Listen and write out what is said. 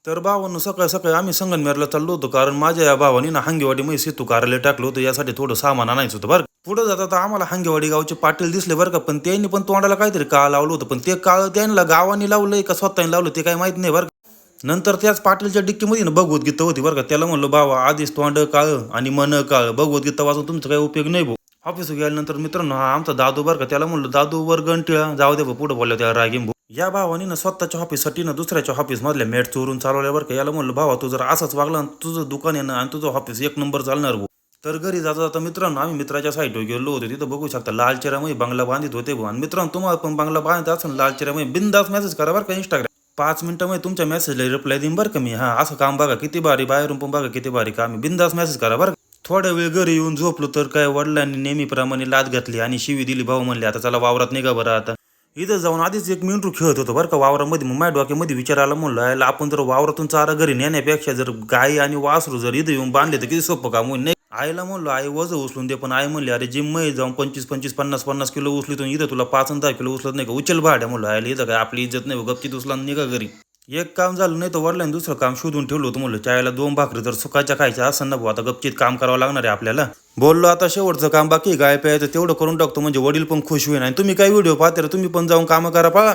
तर भावानं सकाळी सकाळी आम्ही संगमनेरला चाललो होतो, कारण माझ्या या भावानी ना हांगेवाडी मध्ये सेतू कार्यालय टाकलं होतं, यासाठी थोडं सामान आणायचं होतं बरं. पुढे जाता आम्हाला हांगेवाडी गावचे पाटील दिसले बरं का, पण त्यांनी पण तोंडाला काहीतरी काळ लावलं होतं, पण ते काळ त्यांना गावाने लावलंय का स्वतःने लावलं ते काही माहित नाही बरं का. नंतर त्याच पाटीलच्या डिक्कीमध्ये ना भगवद्गीता होती बरं का. त्याला म्हणलं भावा आधीच तोंड काळ आणि मन काळ, भगवद्गीता वाचून तुमचा काही उपयोग नाही भाऊ. ऑफिस गेल्यानंतर मित्रांनो हा आमचा दादू बरं का, त्याला म्हणलं दादू वर गंटिळा जाऊ दे भाऊ, पुढे बोललो त्या रागीम भाऊ. या भावानी ना स्वतःच्या ऑफिससाठी ना दुसऱ्याच्या ऑफिस मधल्या मेट चोरून चालवल्या बरं का. याला म्हणलं भावा तू जर असंच वागला तुझं दुकान आहे ना आणि तुझं ऑफिस एक नंबर चालणार भाऊ. तर घरी जाता जाता मित्रांनो आम्ही मित्राच्या साईटवर गेलो होतो, तिथं बघू शकता लाल चेहऱ्यामध्ये बंगला बांधित होते भाऊ. आणि मित्रांनो तुम्हाला पण बंगला बांधत असेल लाल चेहऱ्यामध्ये बिंदास मेसेज करा बरं का इंस्टाग्राम. 5 मिनिटांमध्ये तुमच्या मेसेजला रिप्लाय देईन बरं का मी. हा असं काम बघा किती भारी, बाहेरून पण बघा किती भारी काम, बिंदास मेसेज करा बरं. थोड्या वेळ घरी येऊन झोपलो तर काय वडिलांनी नेहमीप्रमाणे लाद घातली आणि शिवी दिली. भाऊ म्हणले आता चला वावरात निघा बरं. आता इथं जाऊन आधीच एक मेंढरू खेळत होतो बरं का वावरामध्ये. मग माझ्या डोक्यामध्ये विचार आला, म्हणलं याला आपण जर वावरातून चारा घरी नेण्यापेक्षा जर गाई आणि वासरू जर इथं येऊन बांधले तर किती सोपं काम होईल नाही. आईला म्हणलो आई वजन उचलून दे, पण आई म्हणली अरे जिम मध्ये जाऊन 25-25 50-50 किलो उचलितो, इथं तुला 5 आणि 10 किलो उचलत नाही का, उचल भाड्या म्हणलं. आईला इथं काय आपली इज्जत नाही, गपचीत उचला निघा घरी. एक काम झालं नाही तर वडिलांनी दुसरं काम शोधून ठेवलं होतं. म्हणलं चायला 2 भाकरी जर सुकायच्या खायच्या असं ना भाऊ, आता गपचीत काम करावं लागणार आहे आपल्याला. बोललो आता शेवटचं काम बाकी गाय प्यायचं तेवढं करून टाकतो, म्हणजे वडील पण खुश होईल. आणि तुम्ही काय व्हिडिओ पाहते तुम्ही पण जाऊन कामं करा पळा.